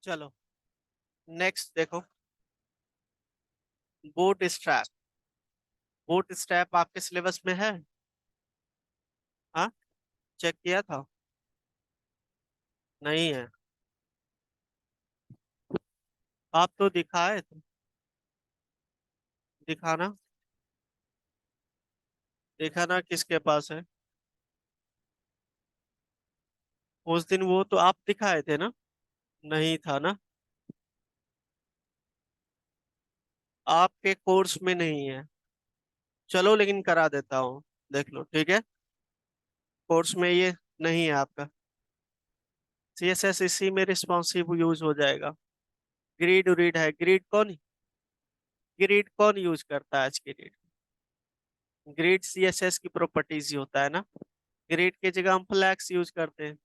चलो नेक्स्ट देखो, boot strap. Boot strap आपके सिलेबस में है? हाँ, चेक किया था? नहीं है? आप तो दिखाए थे। दिखाना, दिखाना किसके पास है? उस दिन वो तो आप दिखाए थे ना? नहीं था ना? आपके कोर्स में नहीं है। चलो लेकिन करा देता हूँ, देख लो, ठीक है? कोर्स में ये नहीं है आपका। CSS इसी में रिस्पॉन्सिव यूज हो जाएगा। ग्रिड उरिड है? ग्रिड कौन यूज करता है आज के डेट? ग्रिड CSS की प्रॉपर्टीज ही होता है ना। ग्रिड की जगह हम फ्लैक्स यूज करते हैं,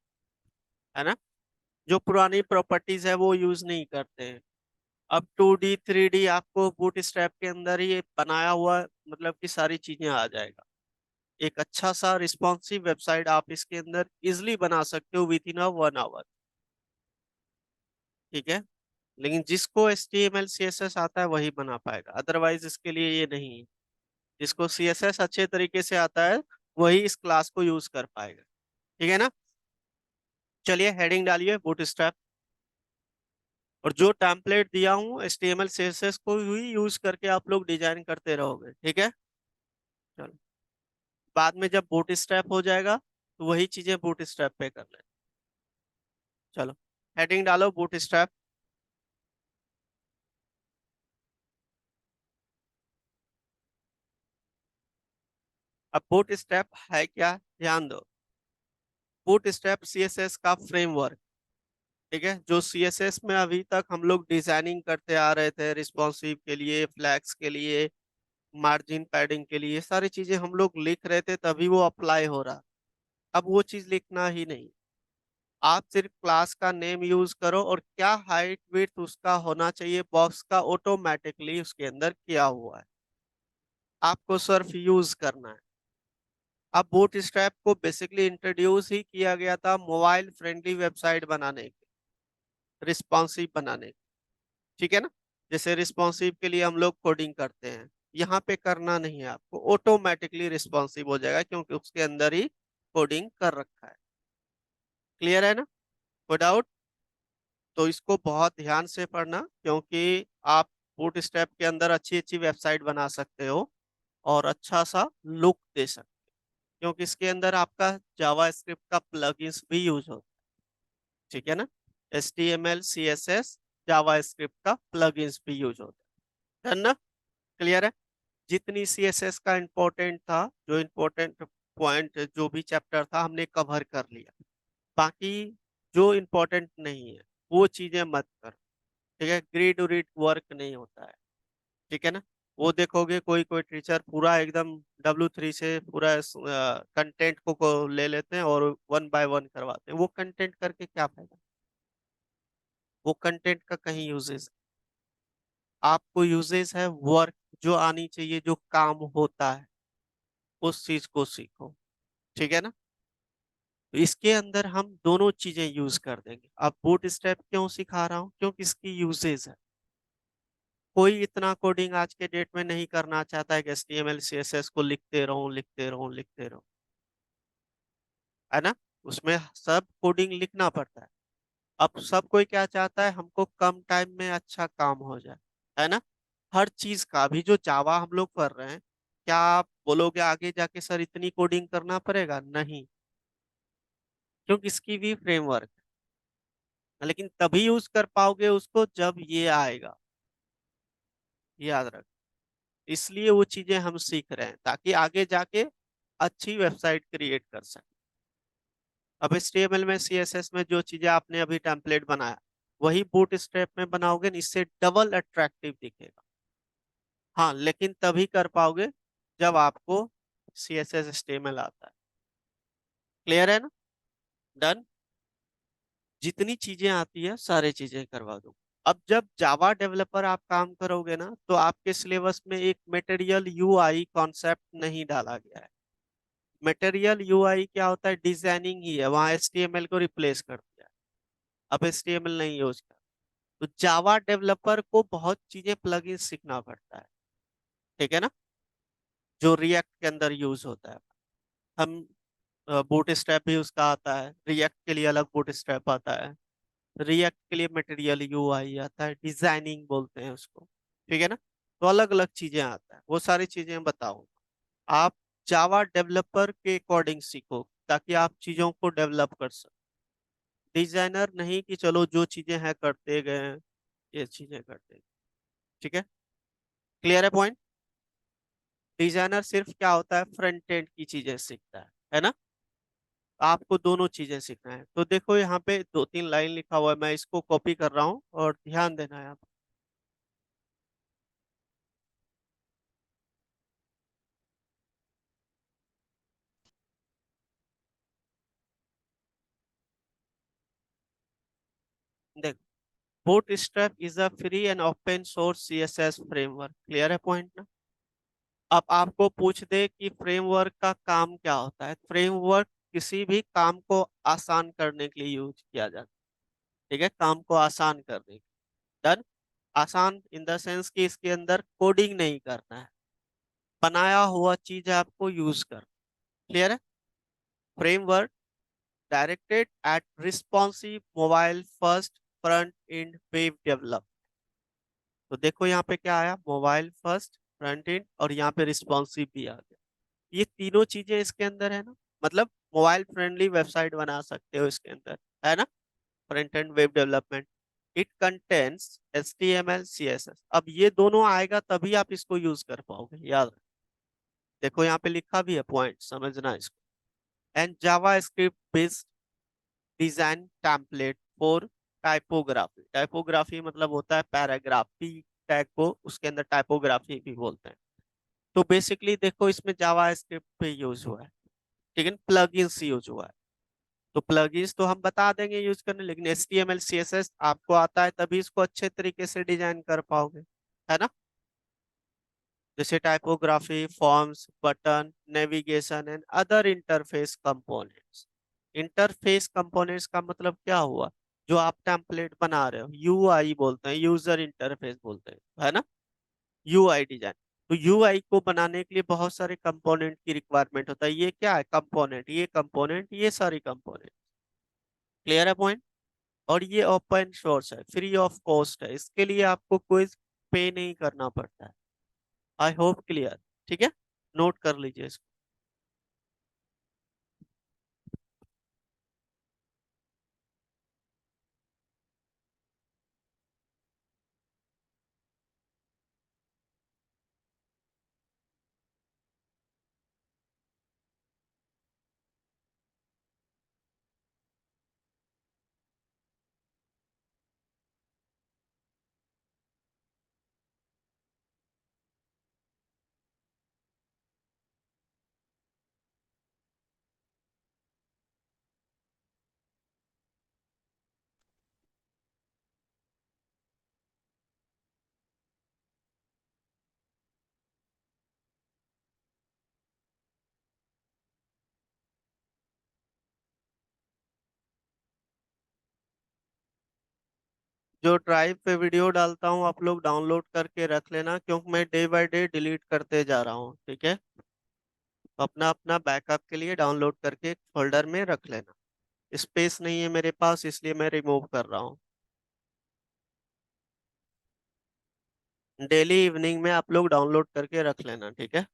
है ना? जो पुरानी प्रॉपर्टीज है वो यूज नहीं करते हैं। अब 2D 3D आपको बूट स्ट्रैप के अंदर ही ये बनाया हुआ, मतलब कि सारी चीजें आ जाएगा। एक अच्छा सा रिस्पॉन्सिव वेबसाइट आप इसके अंदर इजिली बना सकते हो विद इन अ 1 आवर। ठीक है? लेकिन जिसको HTML CSS आता है वही बना पाएगा, अदरवाइज इसके लिए ये नहीं है। जिसको CSS अच्छे तरीके से आता है वही इस क्लास को यूज कर पाएगा। ठीक है ना? चलिए हेडिंग डालिए बूट स्ट्रैप। और जो टेम्पलेट दिया हूँ HTML CSS को ही यूज करके आप लोग डिजाइन करते रहोगे, ठीक है? चलो, बाद में जब बूट स्ट्रैप हो जाएगा तो वही चीजें बूट स्ट्रैप पे कर लेना। चलो, हेडिंग डालो बूट स्ट्रैप। अब बूट स्ट्रैप है क्या, ध्यान दो। बूट स्ट्रैप CSS का फ्रेमवर्क, ठीक है? जो CSS में अभी तक हम लोग डिजाइनिंग करते आ रहे थे, रिस्पॉन्सिव के लिए, फ्लैक्स के लिए, मार्जिन पैडिंग के लिए, सारी चीजें हम लोग लिख रहे थे तभी वो अप्लाई हो रहा। अब वो चीज लिखना ही नहीं, आप सिर्फ क्लास का नेम यूज करो और क्या हाइट विड्थ उसका होना चाहिए बॉक्स का, ऑटोमेटिकली उसके अंदर किया हुआ है। आपको सिर्फ यूज करना है। अब बूटस्ट्रैप को बेसिकली इंट्रोड्यूस ही किया गया था मोबाइल फ्रेंडली वेबसाइट बनाने के, रिस्पॉन्सिव बनाने के। ठीक है ना? जैसे रिस्पॉन्सिव के लिए हम लोग कोडिंग करते हैं, यहाँ पे करना नहीं है आपको, ऑटोमेटिकली रिस्पॉन्सिव हो जाएगा क्योंकि उसके अंदर ही कोडिंग कर रखा है। क्लियर है ना? कोई डाउट? तो इसको बहुत ध्यान से पढ़ना, क्योंकि आप बूटस्ट्रैप के अंदर अच्छी अच्छी वेबसाइट बना सकते हो और अच्छा सा लुक दे सकते हो, क्योंकि इसके अंदर आपका जावास्क्रिप्ट का प्लगइन्स भी यूज होता है। ठीक है ना? HTML CSS जावास्क्रिप्ट का प्लगइन्स भी यूज होता है ना? क्लियर है? जितनी CSS का इंपॉर्टेंट था, जो इंपॉर्टेंट पॉइंट जो भी चैप्टर था हमने कवर कर लिया। बाकी जो इंपॉर्टेंट नहीं है वो चीजें मत कर। ठीक है? ग्रिड उरिड वर्क नहीं होता है। ठीक है ना? वो देखोगे कोई कोई टीचर पूरा एकदम W3 से पूरा कंटेंट को ले लेते हैं और 1 बाय 1 करवाते हैं। वो कंटेंट करके क्या फायदा? वो कंटेंट का कहीं यूजेस? आपको यूजेस है वर्क, जो आनी चाहिए, जो काम होता है, उस चीज को सीखो। ठीक है ना? तो इसके अंदर हम दोनों चीजें यूज कर देंगे। अब बूट स्ट्रैप क्यों सिखा रहा हूँ? क्योंकि इसकी यूजेस है। कोई इतना कोडिंग आज के डेट में नहीं करना चाहता है कि HTML CSS को लिखते रहो लिखते रहो लिखते रहो, है ना? उसमें सब कोडिंग लिखना पड़ता है। अब सब कोई क्या चाहता है, हमको कम टाइम में अच्छा काम हो जाए, है ना? हर चीज का भी जो जावा हम लोग कर रहे हैं, क्या आप बोलोगे आगे जाके सर इतनी कोडिंग करना पड़ेगा? नहीं, क्योंकि इसकी भी फ्रेमवर्क है। लेकिन तभी यूज कर पाओगे उसको जब ये आएगा, याद रख। इसलिए वो चीजें हम सीख रहे हैं ताकि आगे जाके अच्छी वेबसाइट क्रिएट कर सके। अब HTML में CSS में जो चीजें आपने अभी टेम्पलेट बनाया वही बूट स्ट्रैप में बनाओगे न, इससे डबल अट्रैक्टिव दिखेगा। हाँ, लेकिन तभी कर पाओगे जब आपको CSS HTML आता है। क्लियर है ना? डन। जितनी चीजें आती है सारी चीजें करवा दो। अब जब जावा डेवलपर आप काम करोगे ना, तो आपके सिलेबस में एक मटेरियल UI कॉन्सेप्ट नहीं डाला गया है। मटेरियल UI क्या होता है? डिजाइनिंग ही है, वहां HTML को रिप्लेस कर दिया है। अब HTML नहीं यूज कर। तो जावा डेवलपर को बहुत चीजें प्लगइन सीखना पड़ता है, ठीक है ना, जो रिएक्ट के अंदर यूज होता है। हम बूटस्ट्रैप भी उसका आता है, रिएक्ट के लिए अलग बूटस्ट्रैप आता है, रिएक्ट के लिए मटेरियल यूआई आता है, डिजाइनिंग बोलते हैं उसको, ठीक है ना। तो अलग अलग चीजें आता है, वो सारी चीजें बताऊँ। आप जावा डेवलपर के अकॉर्डिंग सीखो ताकि आप चीजों को डेवलप कर सको। डिजाइनर नहीं कि चलो जो चीजें हैं करते गए, ये चीजें करते गए, ठीक है। क्लियर है पॉइंट। डिजाइनर सिर्फ क्या होता है, फ्रंट एंड की चीजें सीखता है ना। आपको दोनों चीजें सीखना है। तो देखो यहाँ पे दो तीन लाइन लिखा हुआ है, मैं इसको कॉपी कर रहा हूँ और ध्यान देना है आप। देखो, bootstrap is a free and open source CSS framework. Clear है पॉइंट ना। अब आपको पूछ दे कि फ्रेमवर्क का काम क्या होता है। फ्रेमवर्क किसी भी काम को आसान करने के लिए यूज किया जाता है, ठीक है, काम को आसान करने के। डन। आसान इन द सेंस कि इसके अंदर कोडिंग नहीं करना है, बनाया हुआ चीज आपको यूज कर। क्लियर है। Framework directed eight responsive mobile first front end web develop. तो देखो यहाँ पे क्या आया, मोबाइल फर्स्ट, फ्रंट एंड, और यहाँ पे रिस्पॉन्सिव भी आ गया। ये तीनों चीजें इसके अंदर है ना। मतलब मोबाइल फ्रेंडली वेबसाइट बना सकते हो इसके अंदर, है ना, front end web development. It contains HTML CSS। अब ये दोनों आएगा तभी आप इसको यूज कर पाओगे, याद रखो। देखो यहाँ पे लिखा भी है, पॉइंट समझना इसको। And Java script based design template for typography. Typography मतलब होता है पैराग्राफ, पी टैग को उसके अंदर टाइपोग्राफी भी बोलते हैं। तो बेसिकली देखो इसमें जावा स्क्रिप्ट पे यूज हुआ है, ठीक है, प्लगइन्स यूज हुआ है। तो प्लगइन्स तो हम बता देंगे यूज करने, लेकिन HTML CSS आपको आता है तभी इसको अच्छे तरीके से डिजाइन कर पाओगे, है ना। जैसे typography, forms, button, navigation and other interface components. Interface components का मतलब क्या हुआ, जो आप टेम्पलेट बना रहे हो, यूआई बोलते हैं, यूजर इंटरफेस बोलते हैं, है ना, यूआई डिजाइन। तो यूआई को बनाने के लिए बहुत सारे कंपोनेंट की रिक्वायरमेंट होता है। ये क्या है, कंपोनेंट, ये कंपोनेंट, ये सारी कंपोनेंट। क्लियर है पॉइंट। और ये ओपन सोर्स है, फ्री ऑफ कॉस्ट है, इसके लिए आपको कोई पे नहीं करना पड़ता है। I hope clear. ठीक है, नोट कर लीजिए इसको। जो ड्राइव पे वीडियो डालता हूँ आप लोग डाउनलोड करके रख लेना, क्योंकि मैं डे बाय डे डिलीट करते जा रहा हूँ, ठीक है। तो अपना अपना बैकअप के लिए डाउनलोड करके एक फोल्डर में रख लेना। स्पेस नहीं है मेरे पास, इसलिए मैं रिमूव कर रहा हूँ। डेली इवनिंग में आप लोग डाउनलोड करके रख लेना, ठीक है।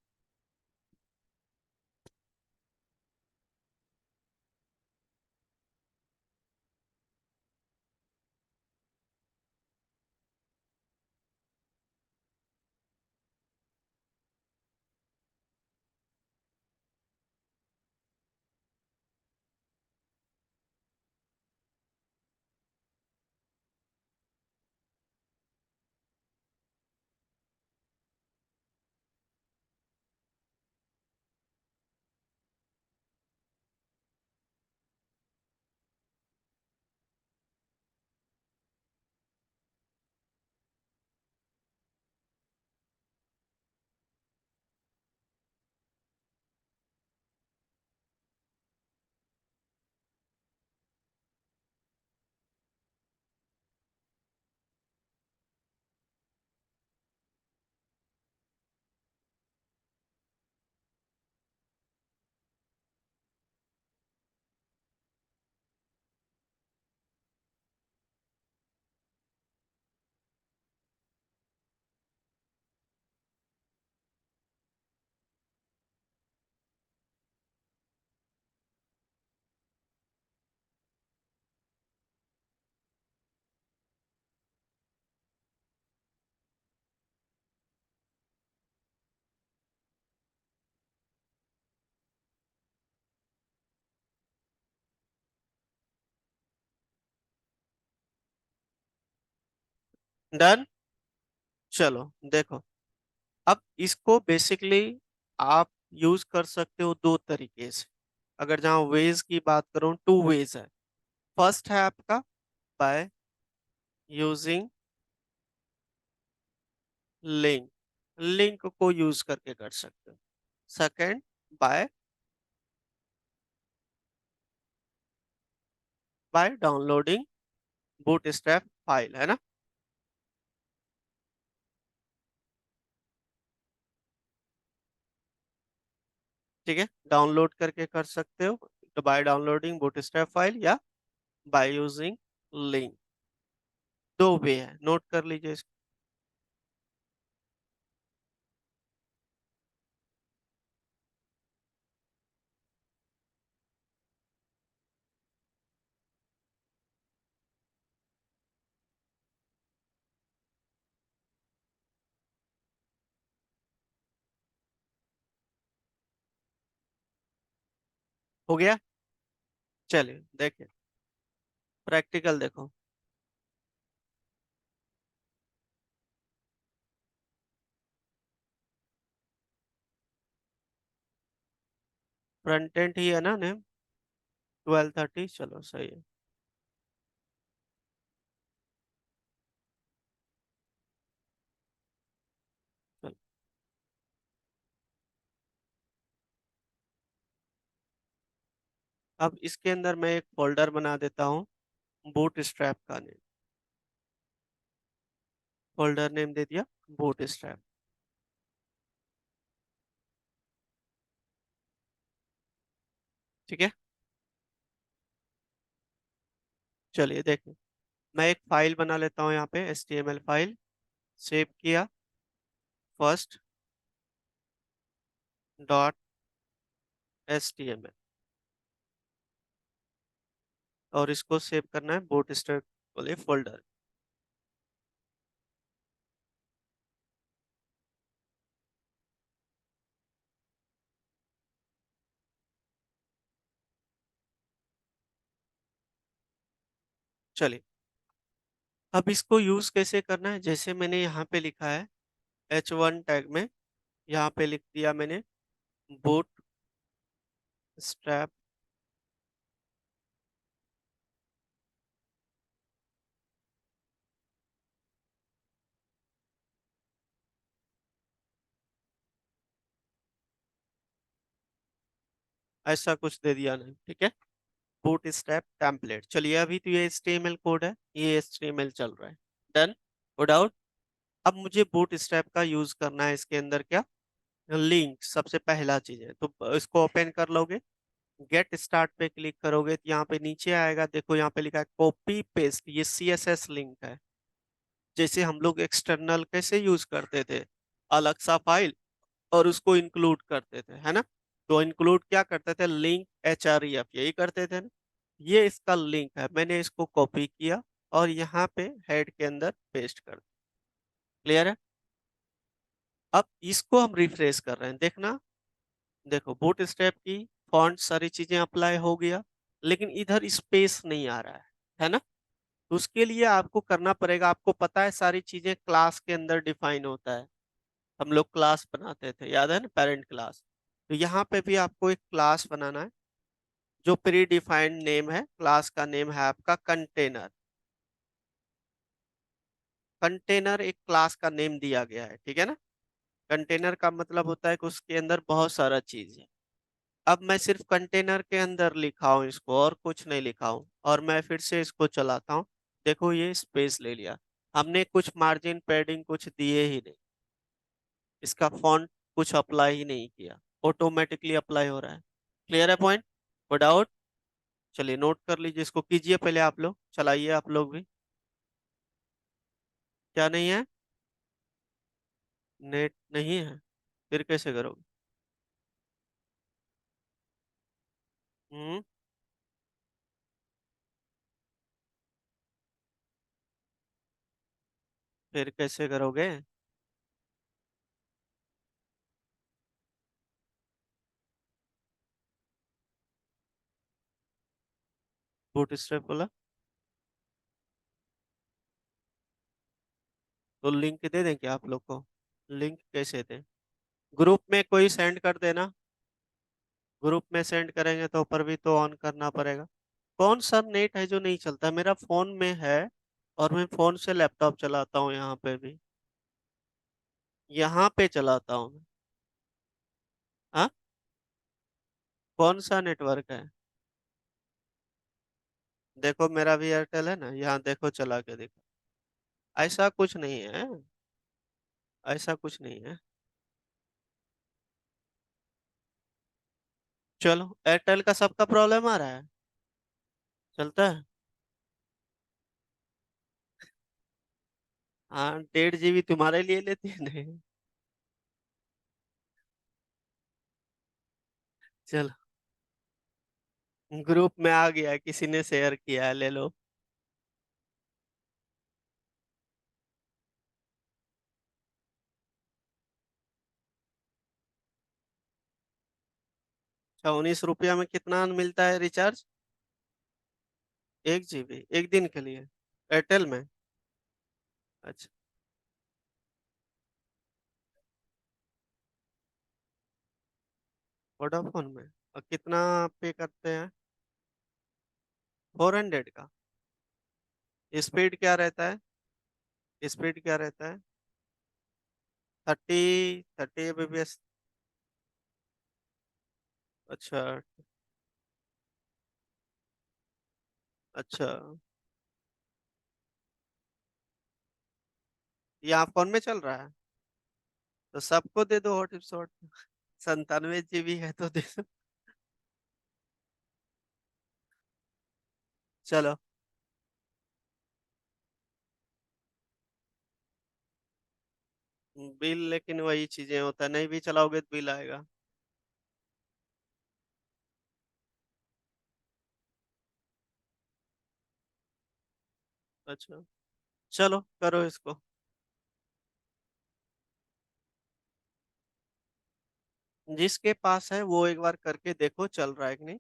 डन। चलो देखो, अब इसको बेसिकली आप यूज कर सकते हो दो तरीके से। अगर जहाँ वेज की बात करूँ, टू वेज है। फर्स्ट है आपका बाय यूजिंग लिंक, लिंक को यूज करके कर सकते हो। Second, by by downloading bootstrap file, है ना। ठीक है, डाउनलोड करके कर सकते हो, तो बाय डाउनलोडिंग बूटस्ट्रैप फाइल या बाय यूजिंग लिंक। दो वे है, नोट कर लीजिए इसको। हो गया। चलिए देखिए, प्रैक्टिकल देखो। फ्रंट एंड ही है ना नेम, 1230, चलो सही है। चलो, अब इसके अंदर मैं एक फोल्डर बना देता हूँ, बूट स्ट्रैप का नेम। फोल्डर नेम दे दिया बूट स्ट्रैप। ठीक है, चलिए देखिए, मैं एक फाइल बना लेता हूँ यहाँ पे, HTML फाइल। सेव किया, फर्स्ट डॉट HTML, और इसको सेव करना है बूट स्ट्रैप वाले फोल्डर। चलिए, अब इसको यूज कैसे करना है, जैसे मैंने यहाँ पे लिखा है H1 टैग में, यहाँ पे लिख दिया मैंने बूट स्ट्रैप। ऐसा कुछ दे दिया नहीं, ठीक है। बूट स्ट्रैप टेम्पलेट, चलिए अभी तो ये HTML कोड है, ये HTML चल रहा है। Done, good out. अब मुझे बूट स्ट्रैप का यूज करना है इसके अंदर, क्या लिंक सबसे पहला चीज है, तो इसको ओपन कर लोगे, गेट स्टार्ट पे क्लिक करोगे तो यहाँ पे नीचे आएगा, देखो यहाँ पे लिखा है कॉपी पेस्ट, ये CSS लिंक है। जैसे हम लोग एक्सटर्नल कैसे यूज करते थे, अलग सा फाइल और उसको इंक्लूड करते थे, है ना। तो इंक्लूड क्या करते थे, लिंक href, यही करते थे ना। ये इसका लिंक है, मैंने इसको कॉपी किया और यहाँ पे हेड के अंदर पेस्ट कर दिया। क्लियर है। अब इसको हम रिफ्रेश कर रहे हैं, देखना, देखो बूट स्ट्रैप की फॉन्ट सारी चीजें अप्लाई हो गया, लेकिन इधर स्पेस नहीं आ रहा है ना। तो उसके लिए आपको करना पड़ेगा, आपको पता है सारी चीजें क्लास के अंदर डिफाइन होता है। हम लोग क्लास बनाते थे, याद है ना, पेरेंट क्लास। तो यहाँ पे भी आपको एक क्लास बनाना है, जो प्री डिफाइंड नेम है, क्लास का नेम है आपका कंटेनर। कंटेनर एक क्लास का नेम दिया गया है, ठीक है ना। कंटेनर का मतलब होता है कि उसके अंदर बहुत सारा चीज है। अब मैं सिर्फ कंटेनर के अंदर लिखा हूँ इसको, और कुछ नहीं लिखा हूँ, और मैं फिर से इसको चलाता हूँ। देखो ये स्पेस ले लिया, हमने कुछ मार्जिन पैडिंग कुछ दिए ही नहीं, इसका फॉन्ट कुछ अप्लाई ही नहीं किया, ऑटोमेटिकली अप्लाई हो रहा है। क्लियर है पॉइंट, नो डाउट। चलिए नोट कर लीजिए, इसको कीजिए पहले, आप लोग चलाइए, आप लोग भी। क्या नहीं है, नेट नहीं है, फिर कैसे करोगे। हम्म, फिर कैसे करोगे। बूट स्ट्रैप बोला। तो लिंक दे दें क्या आप लोग को? लिंक कैसे दें? ग्रुप में कोई सेंड कर देना। ग्रुप में सेंड करेंगे तो ऊपर भी तो ऑन करना पड़ेगा। कौन सा नेट है जो नहीं चलता? मेरा फोन में है, और मैं फोन से लैपटॉप चलाता हूँ यहाँ पे भी। यहाँ पे चलाता हूँ मैं। हाँ, कौन सा नेटवर्क है? देखो मेरा भी एयरटेल है ना, यहाँ देखो, चला के देखो। ऐसा कुछ नहीं है, ऐसा कुछ नहीं है। चलो, एयरटेल का सबका प्रॉब्लम आ रहा है। चलता है। हाँ, 1.5 GB तुम्हारे लिए लेती है नहीं? चलो, ग्रुप में आ गया, किसी ने शेयर किया है, ले लो। अच्छा, 19 रुपया में कितना मिलता है रिचार्ज? 1 GB एक दिन के लिए, एयरटेल में? अच्छा, वोडाफोन में? और कितना पे करते हैं? 400 का? स्पीड क्या रहता है? स्पीड क्या रहता है? 30 MBps? अच्छा। अच्छा, ये आप फोन में चल रहा है? तो सबको दे दो हॉटस्पॉट। 97 GB है तो दे दो। चलो। बिल, लेकिन वही चीजें होता है, नहीं भी चलाओगे तो बिल आएगा। अच्छा, चलो करो इसको। जिसके पास है वो एक बार करके देखो चल रहा है कि नहीं।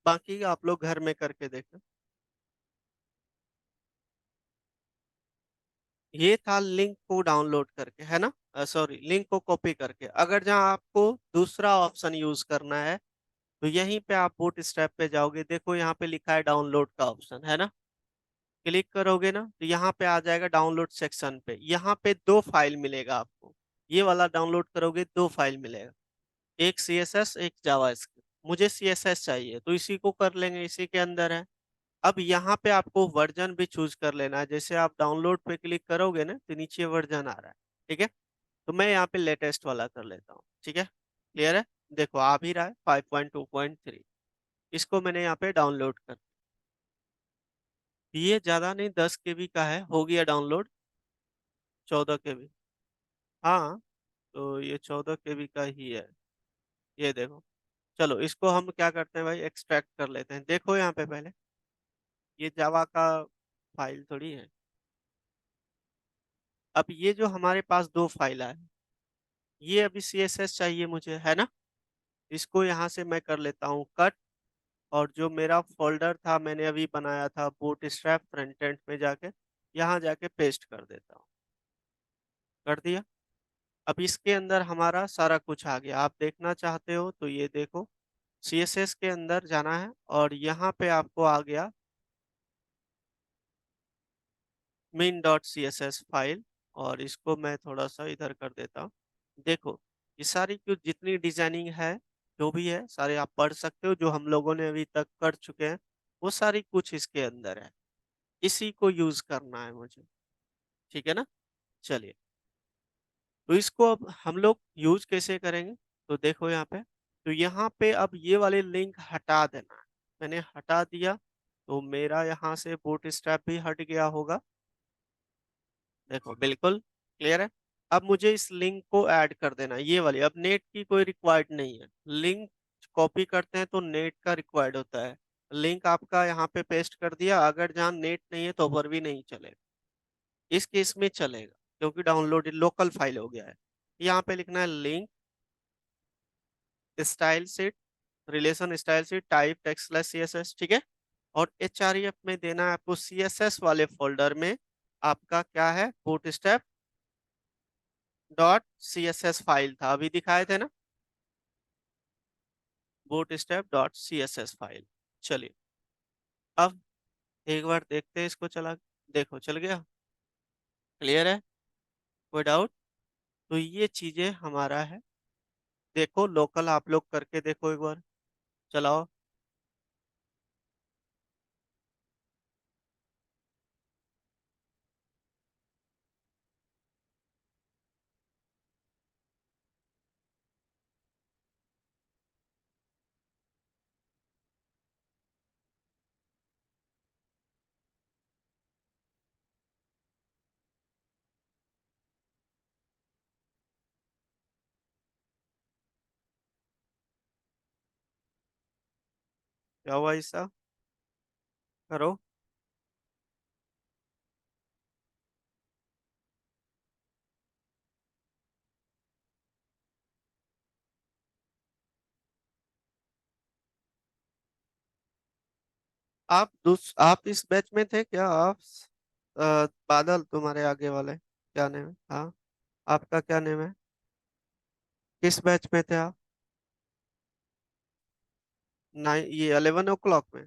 बाकी आप लोग घर में करके देखो। ये था लिंक को डाउनलोड करके, है ना? सॉरी, लिंक को कॉपी करके। अगर जहाँ आपको दूसरा ऑप्शन यूज करना है, तो यहीं पे आप बूट स्ट्रैप पे जाओगे, देखो यहाँ पे लिखा है डाउनलोड का ऑप्शन, है ना? क्लिक करोगे ना तो यहाँ पे आ जाएगा डाउनलोड सेक्शन पे। यहाँ पे दो फाइल मिलेगा आपको। ये वाला डाउनलोड करोगे, दो फाइल मिलेगा, एक CSS, एक जावास्क्रिप्ट। मुझे CSS चाहिए तो इसी को कर लेंगे, इसी के अंदर है। अब यहाँ पे आपको वर्जन भी चूज कर लेना है। जैसे आप डाउनलोड पे क्लिक करोगे ना तो नीचे वर्जन आ रहा है, ठीक है? तो मैं यहाँ पे लेटेस्ट वाला कर लेता हूँ, ठीक है? क्लियर है? देखो आ भी रहा है 5.2.3। इसको मैंने यहाँ पे डाउनलोड कर, ये ज्यादा नहीं, 10 KB का है, हो गया डाउनलोड। 14 KB। हाँ, तो ये 14 KB का ही है। ये देखो। चलो, इसको हम क्या करते हैं भाई, एक्सट्रैक्ट कर लेते हैं। देखो यहाँ पे पहले, ये जावा का फाइल थोड़ी है। अब ये जो हमारे पास दो फाइल है, ये अभी CSS चाहिए मुझे, है ना? इसको यहाँ से मैं कर लेता हूँ कट। और जो मेरा फोल्डर था, मैंने अभी बनाया था बूटस्ट्रैप फ्रंट एंड में जाके, यहाँ जाके पेस्ट कर देता हूँ। कर दिया। अब इसके अंदर हमारा सारा कुछ आ गया। आप देखना चाहते हो तो ये देखो, CSS के अंदर जाना है, और यहाँ पे आपको आ गया min.css फाइल। और इसको मैं थोड़ा सा इधर कर देता हूँ। देखो, ये सारी कुछ जितनी डिजाइनिंग है, जो भी है, सारे आप पढ़ सकते हो, जो हम लोगों ने अभी तक कर चुके हैं, वो सारी कुछ इसके अंदर है। इसी को यूज करना है मुझे, ठीक है ना? चलिए, तो इसको अब हम लोग यूज कैसे करेंगे? तो देखो यहाँ पे, तो यहाँ पे अब ये वाले लिंक हटा देना है। मैंने हटा दिया, तो मेरा यहाँ से बूटस्ट्रैप भी हट गया होगा। देखो, बिल्कुल क्लियर है। अब मुझे इस लिंक को ऐड कर देना है, ये वाली। अब नेट की कोई रिक्वायर्ड नहीं है। लिंक कॉपी करते हैं तो नेट का रिक्वायर्ड होता है। लिंक आपका यहाँ पे पेस्ट कर दिया, अगर जहाँ नेट नहीं है तो ऊपर भी नहीं चलेगा। इस केस में चलेगा, क्योंकि डाउनलोड लोकल फाइल हो गया है। यहाँ पे लिखना है link style sheet, relation style sheet, type text slash CSS, ठीक है? और HREF में देना है आपको CSS वाले फोल्डर में आपका क्या है, bootstrap dot C S S file था, अभी दिखाए थे ना, bootstrap dot C S S file. चलिए, अब एक बार देखते हैं इसको, चला, देखो चल गया, क्लियर है, कोई डाउट? तो ये चीजें हमारा है। देखो लोकल आप लोग करके देखो एक बार, चलाओ। क्या हुआ ऐसा, करो। आप इस बैच में थे क्या आप? बादल तुम्हारे आगे वाले, क्या नेम है, हाँ, आपका क्या नेम है? किस बैच में थे आप? ये 11 o'clock में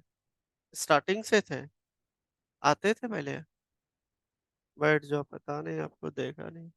स्टार्टिंग से थे, आते थे पहले? बैठ जाओ, पता नहीं, आपको देखा नहीं।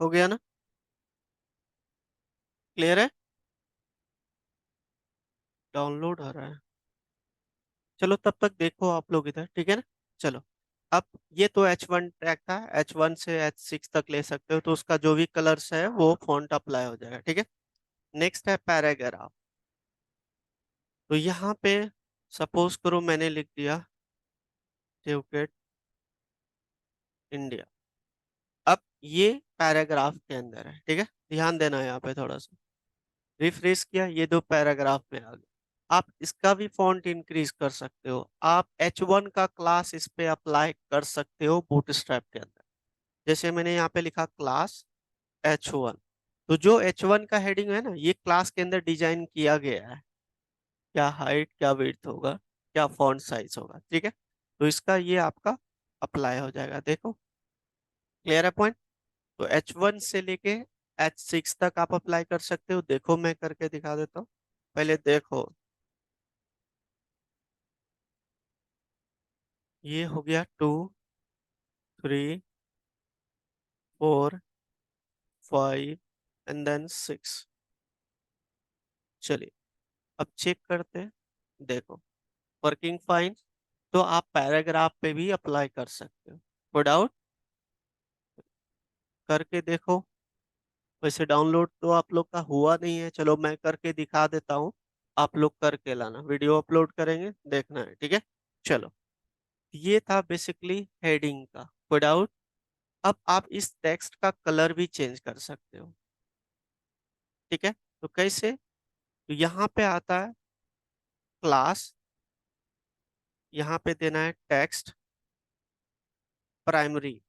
हो गया ना, क्लियर है, डाउनलोड हो रहा है। चलो तब तक देखो आप लोग इधर, ठीक है ना। चलो, अब ये तो H1 टैग था, H1 से H6 तक ले सकते हो, तो उसका जो भी कलर्स है वो फॉन्ट अप्लाई हो जाएगा, ठीक है। नेक्स्ट है पैराग्राफ। तो यहाँ पे सपोज करो मैंने लिख दिया टिकट इंडिया। अब ये पैराग्राफ के अंदर है, ठीक है, ध्यान देना है यहाँ पे थोड़ा सा। रिफ्रेश किया, ये दो पैराग्राफ में आ गए। आप इसका भी फॉन्ट इंक्रीज कर सकते हो, आप H1 का क्लास इस पे अप्लाई कर सकते हो बूटस्ट्रैप के अंदर। जैसे मैंने यहाँ पे लिखा क्लास H1, तो जो H1 का हेडिंग है ना, ये क्लास के अंदर डिजाइन किया गया है, क्या हाइट, क्या विड्थ होगा, क्या फॉन्ट साइज होगा, ठीक है। तो इसका ये आपका अप्लाई हो जाएगा, देखो, क्लियर है पॉइंट। तो H1 से लेके H6 तक आप अप्लाई कर सकते हो, देखो मैं करके दिखा देता हूँ, पहले देखो। ये हो गया 2, 3, 4, 5 एंड देन 6। चलिए, अब चेक करते हैं, देखो, वर्किंग फाइन। तो आप पैराग्राफ पे भी अप्लाई कर सकते हो, नो डाउट, करके देखो। वैसे डाउनलोड तो आप लोग का हुआ नहीं है, चलो मैं करके दिखा देता हूँ, आप लोग करके लाना, वीडियो अपलोड करेंगे, देखना है, ठीक है। चलो, ये था बेसिकली हेडिंग का, कोई डाउट? अब आप इस टेक्स्ट का कलर भी चेंज कर सकते हो, ठीक है। तो कैसे? तो यहाँ पे आता है क्लास, यहाँ पे देना है टेक्स्ट प्राइमरी।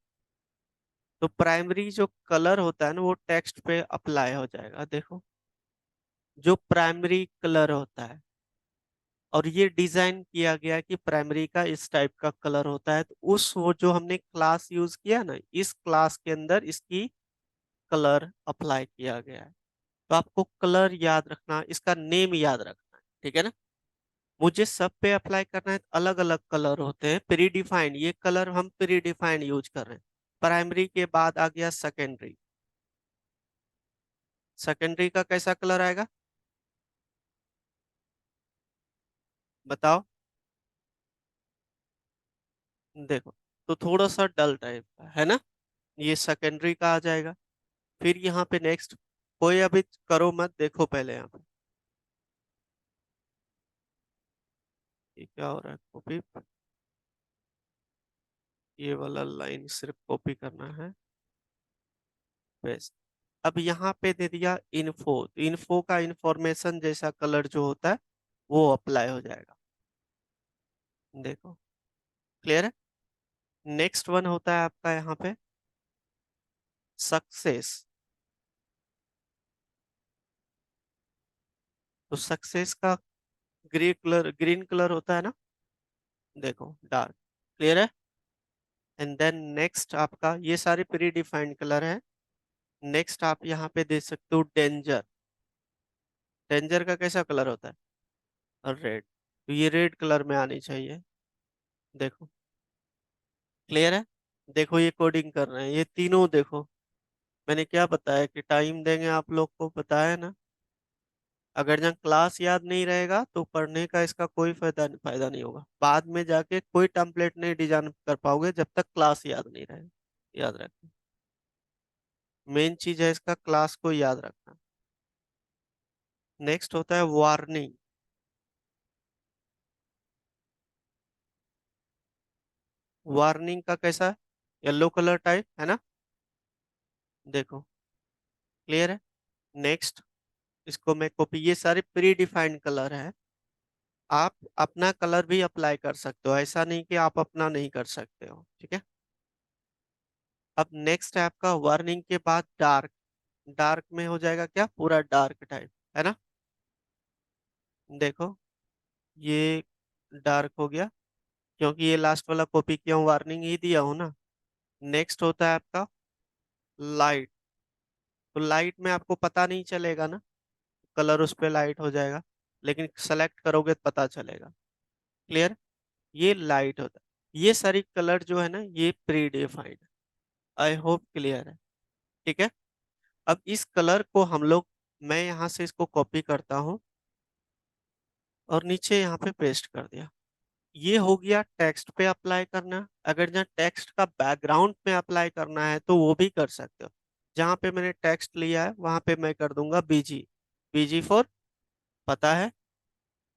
तो प्राइमरी जो कलर होता है ना, वो टेक्स्ट पे अप्लाई हो जाएगा, देखो, जो प्राइमरी कलर होता है, और ये डिजाइन किया गया है कि प्राइमरी का इस टाइप का कलर होता है, तो उस वो जो हमने क्लास यूज किया ना, इस क्लास के अंदर इसकी कलर अप्लाई किया गया है। तो आपको कलर याद रखना, इसका नेम याद रखना है, ठीक है ना। मुझे सब पे अप्लाई करना है, अलग अलग कलर होते हैं प्री डिफाइंड, ये कलर हम प्री डिफाइंड यूज कर रहे हैं। प्राइमरी के बाद आ गया सेकेंडरी। सेकेंडरी का कैसा कलर आएगा, बताओ। देखो, तो थोड़ा सा डल टाइप का है ना, ये सेकेंडरी का आ जाएगा। फिर यहाँ पे नेक्स्ट, कोई अभी करो मत, देखो पहले यहाँ पे ये क्या हो रहा है, कॉपी। ये वाला लाइन सिर्फ कॉपी करना है, पेस्ट। अब यहाँ पे दे दिया इन्फो, तो इन्फो का इंफॉर्मेशन जैसा कलर जो होता है वो अप्लाई हो जाएगा। देखो, क्लियर है। नेक्स्ट वन होता है आपका यहाँ पे सक्सेस। तो सक्सेस का ग्रीन कलर होता है ना, देखो डार्क, क्लियर है। एंड देन नेक्स्ट आपका, ये सारे प्री डिफाइंड कलर है। नेक्स्ट आप यहाँ पे दे सकते हो डेंजर। डेंजर का कैसा कलर होता है, रेड, तो ये रेड कलर में आनी चाहिए। देखो, क्लियर है। देखो ये कोडिंग कर रहे हैं ये तीनों, देखो मैंने क्या बताया कि टाइम देंगे आप लोग को, पता है ना। अगर जहाँ क्लास याद नहीं रहेगा तो पढ़ने का इसका कोई फायदा नहीं होगा, बाद में जाके कोई टेम्पलेट नहीं डिजाइन कर पाओगे जब तक क्लास याद नहीं रहेगा। याद रखना, मेन चीज है इसका क्लास को याद रखना। नेक्स्ट होता है वार्निंग। वार्निंग का कैसा है, येलो कलर टाइप है ना, देखो क्लियर है। नेक्स्ट, इसको मैं कॉपी, ये सारे प्री डिफाइंड कलर है। आप अपना कलर भी अप्लाई कर सकते हो, ऐसा नहीं कि आप अपना नहीं कर सकते हो, ठीक है। अब नेक्स्ट है आपका वार्निंग के बाद डार्क। डार्क में हो जाएगा क्या, पूरा डार्क टाइप, है ना। देखो, ये डार्क हो गया, क्योंकि ये लास्ट वाला कॉपी किया हूँ, वार्निंग ही दिया हूँ ना। नेक्स्ट होता है आपका लाइट। तो लाइट में आपको पता नहीं चलेगा ना, कलर उस पे लाइट हो जाएगा, लेकिन सेलेक्ट करोगे तो पता चलेगा, क्लियर। ये लाइट होता है, ये सारी कलर जो है ना ये pre defined. I hope clear है, ठीक है। अब इस कलर को हम लोग, मैं यहाँ से इसको कॉपी करता हूँ और नीचे यहाँ पे पेस्ट कर दिया। ये हो गया टेक्स्ट पे अप्लाई करना। अगर जहाँ टेक्स्ट का बैकग्राउंड में अप्लाई करना है तो वो भी कर सकते हो। जहाँ पे मैंने टेक्स्ट लिया है वहां पे मैं कर दूंगा बीजी। बीजी फॉर, पता है,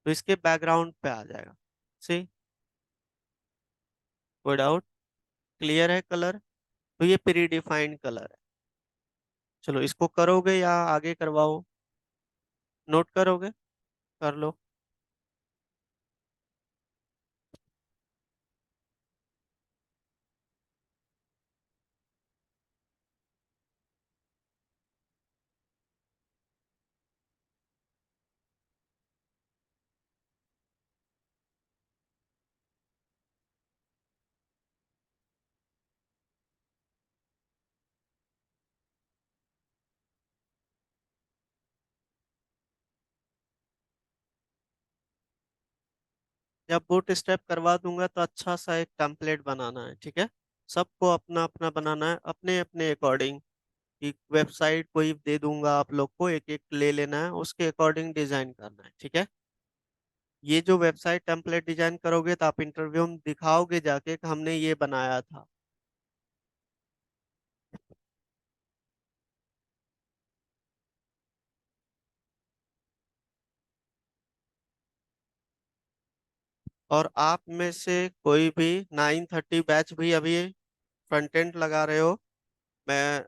तो इसके बैकग्राउंड पे आ जाएगा। सी, कोई डाउट, क्लियर है कलर। तो ये प्री डिफाइंड कलर है। चलो इसको करोगे या आगे करवाओ, नोट करोगे, कर लो। जब बूट स्टेप करवा दूंगा तो अच्छा सा एक टेम्पलेट बनाना है, ठीक है। सबको अपना अपना बनाना है, अपने अपने अकॉर्डिंग। एक वेबसाइट कोई दे दूंगा, आप लोग को एक एक ले लेना है, उसके अकॉर्डिंग डिजाइन करना है, ठीक है। ये जो वेबसाइट टेम्पलेट डिजाइन करोगे तो आप इंटरव्यू में दिखाओगे जाके कि हमने ये बनाया था। और आप में से कोई भी 9:30 बैच भी अभी फ्रंट एंड लगा रहे हो, मैं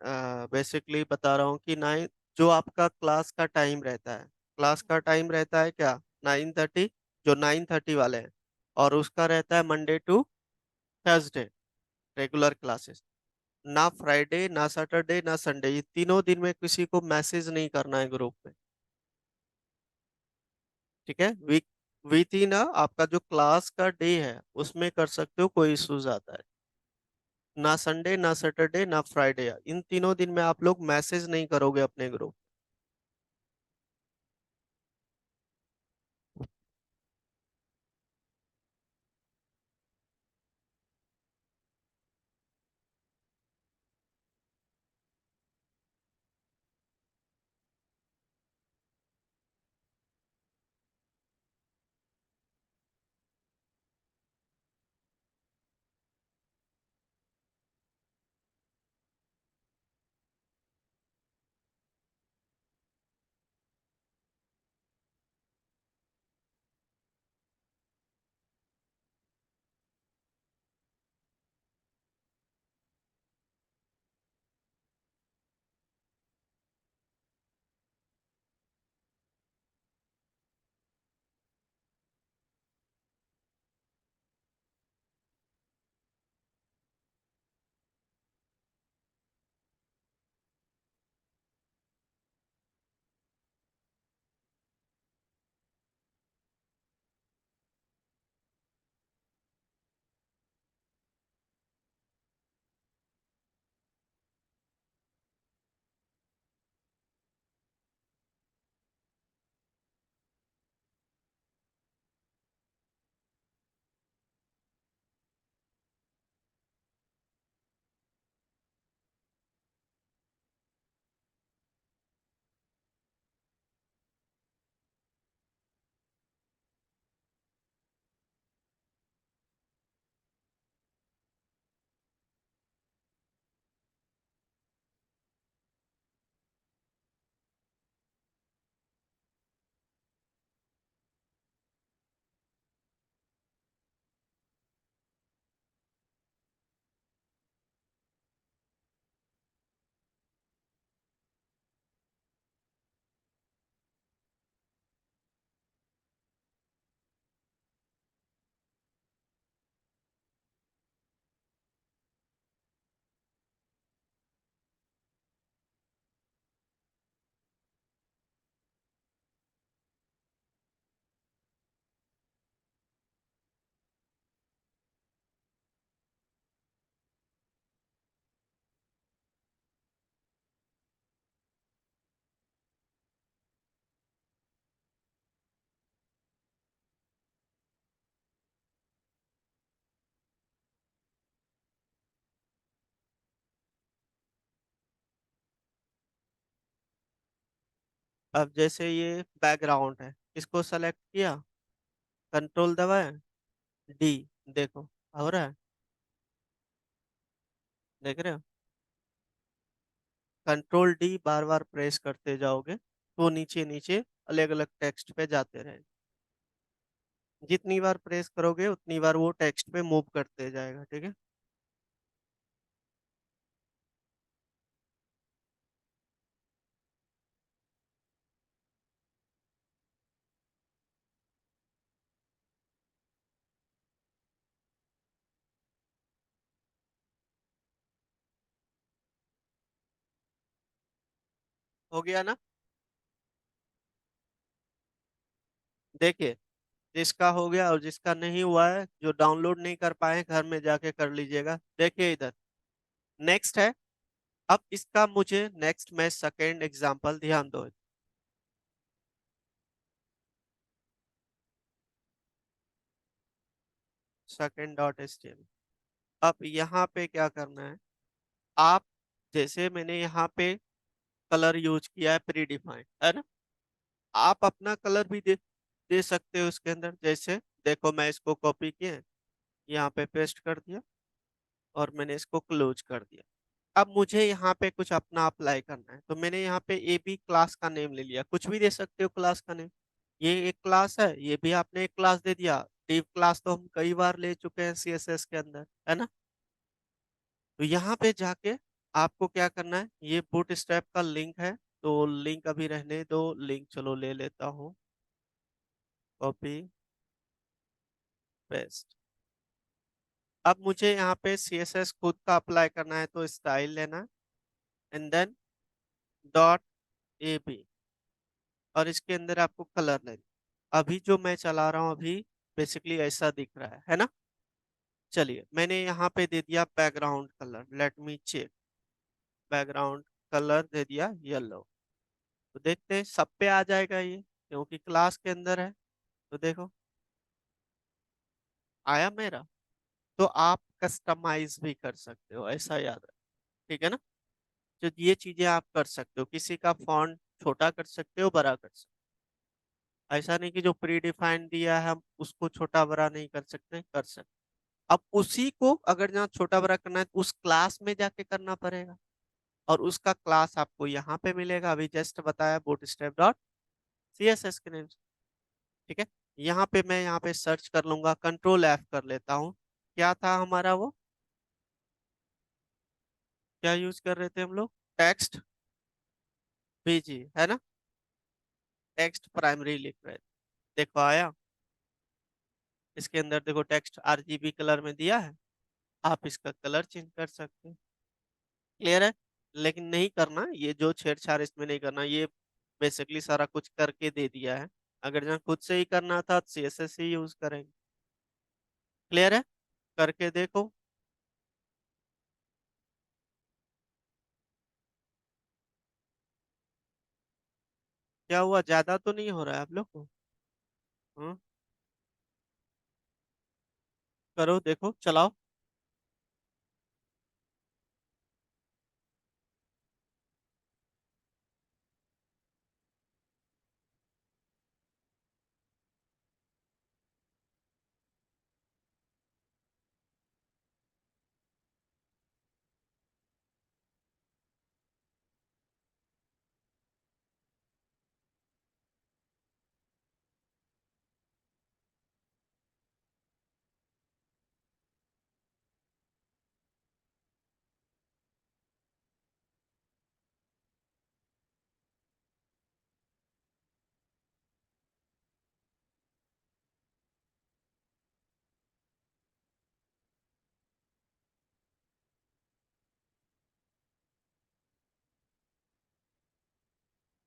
बेसिकली बता रहा हूँ कि 9, जो आपका क्लास का टाइम रहता है, क्लास का टाइम रहता है क्या, 9:30, जो 9:30 वाले हैं। और उसका रहता है Monday to Thursday, regular classes. ना फ्राइडे ना सैटरडे ना संडे, ये तीनों दिन में किसी को मैसेज नहीं करना है ग्रुप में। ठीक है। वीक विथ ही ना आपका जो क्लास का डे है उसमें कर सकते हो, कोई इश्यूज आता है। ना संडे, ना सैटरडे, ना फ्राइडे, इन तीनों दिन में आप लोग मैसेज नहीं करोगे अपने ग्रुप। अब जैसे ये बैकग्राउंड है, इसको सेलेक्ट किया, कंट्रोल दबाया, डी, देखो हो रहा है, देख रहे हो? कंट्रोल डी बार बार प्रेस करते जाओगे तो नीचे नीचे अलग अलग टेक्स्ट पे जाते रहे। जितनी बार प्रेस करोगे उतनी बार वो टेक्स्ट पे मूव करते जाएगा, ठीक है। हो गया ना? देखिए, जिसका हो गया और जिसका नहीं हुआ है, जो डाउनलोड नहीं कर पाए घर में जाके कर लीजिएगा। देखिए इधर नेक्स्ट है। अब इसका मुझे नेक्स्ट में सेकेंड एग्जांपल, ध्यान दो। Second dot HTML. अब यहाँ पे क्या करना है, आप जैसे मैंने यहाँ पे कलर यूज किया है प्री डिफाइंड, है ना? आप अपना कलर भी दे दे सकते हो इसके अंदर। जैसे देखो, मैं इसको कॉपी किया, यहाँ पे पेस्ट कर दिया और मैंने इसको क्लोज कर दिया। अब मुझे यहाँ पे कुछ अपना अप्लाई करना है, तो मैंने यहाँ पे ए बी क्लास का नेम ले लिया। कुछ भी दे सकते हो क्लास का नेम। ये एक क्लास है, ये भी आपने एक क्लास दे दिया। डिव क्लास तो हम कई बार ले चुके हैं सीएसएस के अंदर, है ना? तो यहाँ पे जाके आपको क्या करना है, ये बूट स्ट्रैप का लिंक है, तो लिंक अभी रहने दो। लिंक चलो ले लेता हूँ, कॉपी पेस्ट। अब मुझे यहाँ पे सीएसएस खुद का अप्लाई करना है, तो स्टाइल लेना and then dot A B, और इसके अंदर आपको कलर लेना। अभी जो मैं चला रहा हूँ अभी बेसिकली ऐसा दिख रहा है ना। चलिए मैंने यहाँ पे दे दिया background colour, let me check. Background colour दे दिया येलो। तो देखते हैं सब पे आ जाएगा ये, क्योंकि क्लास के अंदर है। तो देखो आया मेरा। तो आप कस्टमाइज भी कर सकते हो, ऐसा याद रख, ठीक है ना। तो ये चीजें आप कर सकते हो, किसी का फॉन्ट छोटा कर सकते हो, बड़ा कर सकते हो। ऐसा नहीं कि जो प्री डिफाइंड दिया है हम उसको छोटा बड़ा नहीं कर सकते, कर सकते। अब उसी को अगर जहाँ छोटा बड़ा करना है तो उस क्लास में जाके करना पड़ेगा, और उसका क्लास आपको यहाँ पे मिलेगा, अभी जस्ट बताया bootstrap dot C S S के नेम से। ठीक है। यहाँ पे मैं यहाँ पे सर्च कर लूंगा, कंट्रोल एफ कर लेता हूँ। क्या था हमारा वो, क्या यूज कर रहे थे हम लोग, टेक्स्ट बीजी है ना, टेक्स्ट प्राइमरी लिख रहे थे। देखो आया, इसके अंदर देखो टेक्स्ट आरजीबी कलर में दिया है। आप इसका कलर चेंज कर सकते हैं। क्लियर है। लेकिन नहीं करना ये जो छेड़छाड़, इसमें नहीं करना ये। बेसिकली सारा कुछ करके दे दिया है। अगर जहाँ खुद से ही करना था तो सीएसएस ही यूज करेंगे। क्लियर है। करके देखो। क्या हुआ, ज्यादा तो नहीं हो रहा है आप लोग को। हम्म, करो देखो चलाओ।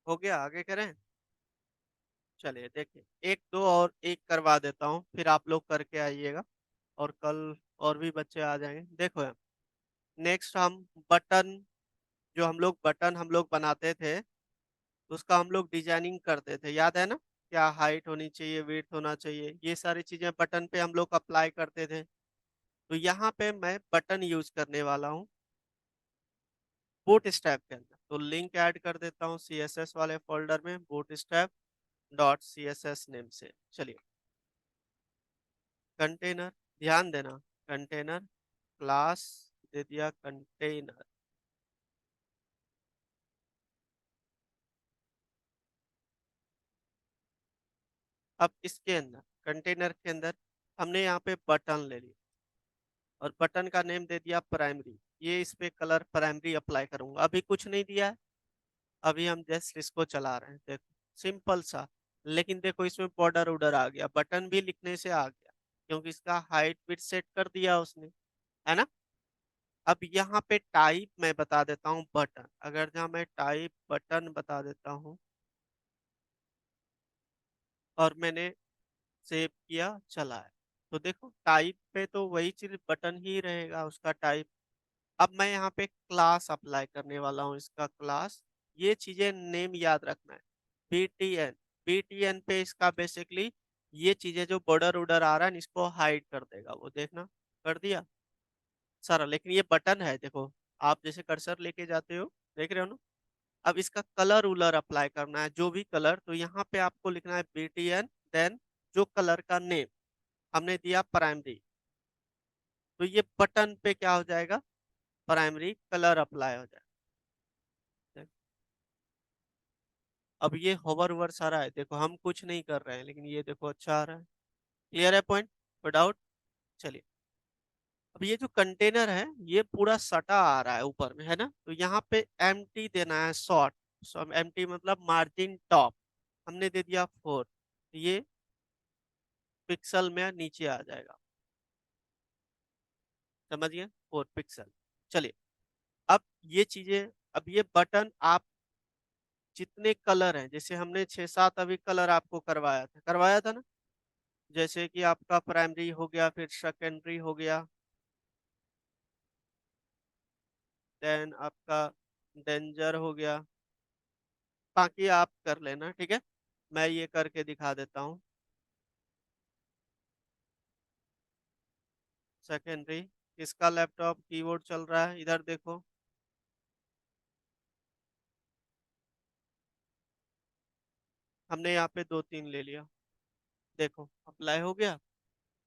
हो गया, आगे करें। चलिए देखिए, एक दो और एक करवा देता हूँ, फिर आप लोग करके आइएगा। और कल और भी बच्चे आ जाएंगे। देखो यार, नेक्स्ट हम बटन, जो हम लोग बनाते थे, उसका हम लोग डिजाइनिंग करते थे, याद है ना। क्या हाइट होनी चाहिए, विड्थ होना चाहिए, ये सारी चीजें बटन पे हम लोग अप्लाई करते थे। तो यहाँ पे मैं बटन यूज करने वाला हूँ बूट स्ट्रैप के अंदर। तो लिंक ऐड कर देता हूँ सीएसएस वाले फोल्डर में, bootstrap dot C S S name से। चलिए, कंटेनर, ध्यान देना, कंटेनर क्लास दे दिया कंटेनर। अब इसके अंदर, कंटेनर के अंदर हमने यहाँ पे बटन ले लिया, और बटन का नेम दे दिया प्राइमरी। ये इस पे कलर प्राइमरी अप्लाई करूंगा, अभी कुछ नहीं दिया है। अभी हम जस्ट इसको चला रहे हैं, देखो सिंपल सा। लेकिन देखो इसमें बॉर्डर उडर आ गया, बटन भी लिखने से आ गया, क्योंकि इसका हाइट विड्थ सेट कर दिया उसने, है ना। अब यहाँ पे टाइप मैं बता देता हूँ बटन, अगर जहाँ मैं टाइप बटन बता देता हूँ, और मैंने सेव किया, चला है। तो देखो टाइप पे तो वही चीज बटन ही रहेगा उसका टाइप। अब मैं यहाँ पे क्लास अप्लाई करने वाला हूँ, इसका क्लास। ये चीजें नेम याद रखना है, बीटीएन। बीटीएन पे इसका बेसिकली ये चीजें जो बॉर्डर उडर आ रहा है इसको हाइड कर देगा वो, देखना। कर दिया सारा। लेकिन ये बटन है देखो, आप जैसे कर्सर लेके जाते हो, देख रहे हो ना। अब इसका कलर उलर अप्लाई करना है, जो भी कलर, तो यहाँ पे आपको लिखना है बीटीएन, देन जो कलर का नेम हमने दिया प्राइमरी। तो ये बटन पे क्या हो जाएगा, प्राइमरी कलर अप्लाई हो जाएगा। अब ये होवर ओवर सारा है, देखो हम कुछ नहीं कर रहे हैं, लेकिन ये देखो अच्छा आ रहा है। क्लियर है पॉइंट, विदाउट। चलिए, अब ये जो कंटेनर है ये पूरा सटा आ रहा है ऊपर में, है ना। तो यहाँ पे एम्प्टी देना है, शॉर्ट। एम्प्टी मतलब मार्जिन टॉप, हमने दे दिया 4। ये पिक्सल में नीचे आ जाएगा, समझिए, 4 पिक्सल। चलिए, अब ये चीजें, अब ये बटन आप जितने कलर हैं, जैसे हमने 6-7 अभी कलर आपको करवाया था ना। जैसे कि आपका प्राइमरी हो गया, फिर सेकेंडरी हो गया, देन आपका डेंजर हो गया। बाकी आप कर लेना, ठीक है। मैं ये करके दिखा देता हूँ। सेकेंडरी, किसका लैपटॉप कीबोर्ड चल रहा है, इधर देखो। हमने यहाँ पे 2-3 ले लिया। देखो अप्लाई हो गया।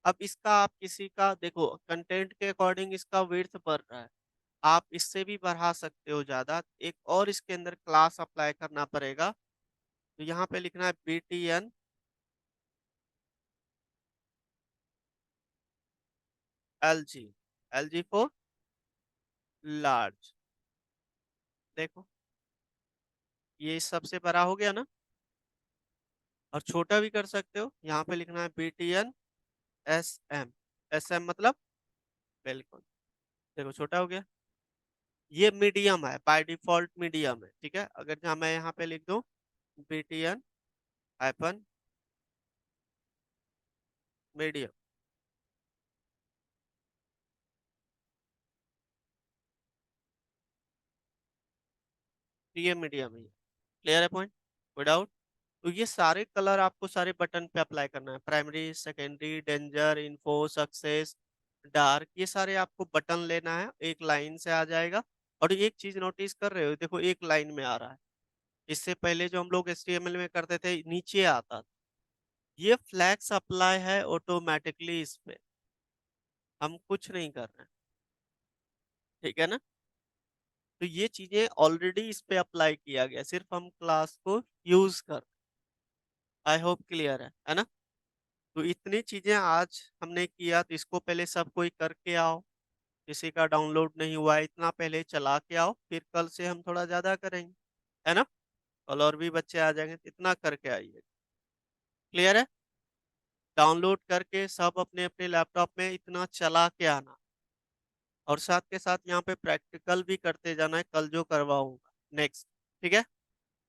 अब इसका आप किसी का देखो, कंटेंट के अकॉर्डिंग इसका विड्थ बढ़ रहा है। आप इससे भी बढ़ा सकते हो ज्यादा। एक और इसके अंदर क्लास अप्लाई करना पड़ेगा। तो यहाँ पे लिखना है BTN LG। LG for large. देखो ये सबसे बड़ा हो गया ना। और छोटा भी कर सकते हो, यहाँ पे लिखना है BTN SM। SM मतलब बिल्कुल। देखो छोटा हो गया। ये मीडियम है, बाय डिफॉल्ट मीडियम है, ठीक है। अगर जहाँ मैं यहाँ पे लिख दूँ BTN हाइपन मीडियम, तो ये मीडियम है। क्लियर है पॉइंट, विदाउट। तो ये सारे कलर आपको सारे बटन पे अप्लाई करना है, primary, secondary, danger, info, success, dark, ये सारे आपको बटन लेना है, एक लाइन से आ जाएगा। और एक चीज नोटिस कर रहे हो, देखो एक लाइन में आ रहा है। इससे पहले जो हम लोग HTML में करते थे नीचे आता था। ये फ्लैग्स अप्लाई है ऑटोमेटिकली इस पे, हम कुछ नहीं कर रहे हैं, ठीक है ना। तो ये चीजें ऑलरेडी इस पे अप्लाई किया गया, सिर्फ हम क्लास को यूज कर। आई होप क्लियर है ना। तो इतनी चीजें आज हमने किया, तो इसको पहले सब कोई करके आओ। किसी का डाउनलोड नहीं हुआ है, इतना पहले चला के आओ, फिर कल से हम थोड़ा ज्यादा करेंगे, है ना। कल और भी बच्चे आ जाएंगे, तो इतना करके आइए। क्लियर है। डाउनलोड करके सब अपने अपने लैपटॉप में इतना चला के आना। और साथ के साथ यहाँ पे प्रैक्टिकल भी करते जाना है, कल जो करवाऊंगा नेक्स्ट। ठीक है।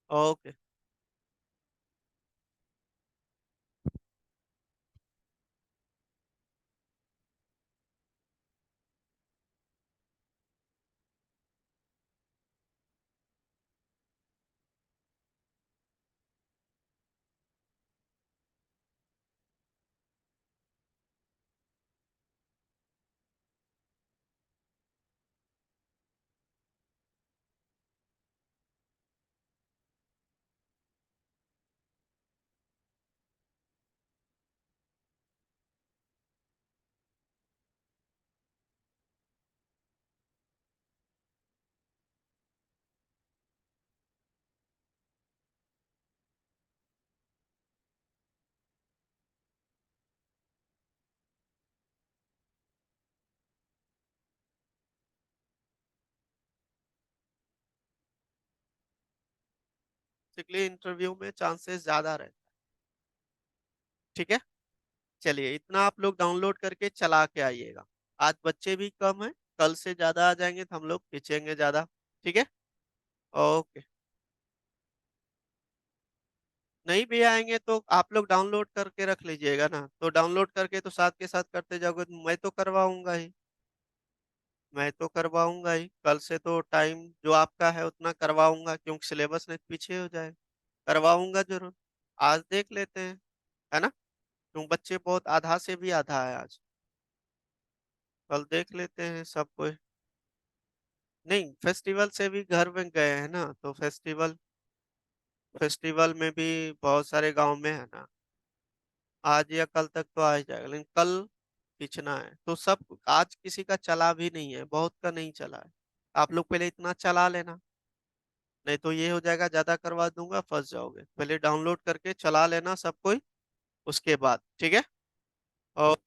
ओके। बेसिकली इंटरव्यू में चांसेस ज्यादा रहते हैं, ठीक है। चलिए इतना आप लोग डाउनलोड करके चला के आइएगा। आज बच्चे भी कम हैं, कल से ज्यादा आ जाएंगे तो हम लोग खींचेंगे ज्यादा। ठीक है। ओके। नहीं भी आएंगे तो आप लोग डाउनलोड करके रख लीजिएगा ना, तो डाउनलोड करके तो साथ के साथ करते जाओगे तो मैं तो करवाऊंगा ही। मैं तो करवाऊंगा ही, कल से तो टाइम जो आपका है उतना करवाऊंगा, क्योंकि सिलेबस नहीं तो पीछे हो जाए। करवाऊंगा जरूर। आज देख लेते हैं, है ना। क्यों बच्चे बहुत आधा से भी आधा है आज। कल देख लेते हैं सब कोई। नहीं, फेस्टिवल से भी घर में गए हैं ना, तो फेस्टिवल फेस्टिवल में भी बहुत सारे गांव में है ना। आज या कल तक तो आ ही जाएगा, लेकिन कल खींचना है तो सब। आज किसी का चला भी नहीं है, बहुत का नहीं चला है। आप लोग पहले इतना चला लेना, नहीं तो ये हो जाएगा ज्यादा करवा दूंगा, फंस जाओगे। पहले डाउनलोड करके चला लेना सब कोई, उसके बाद, ठीक है। और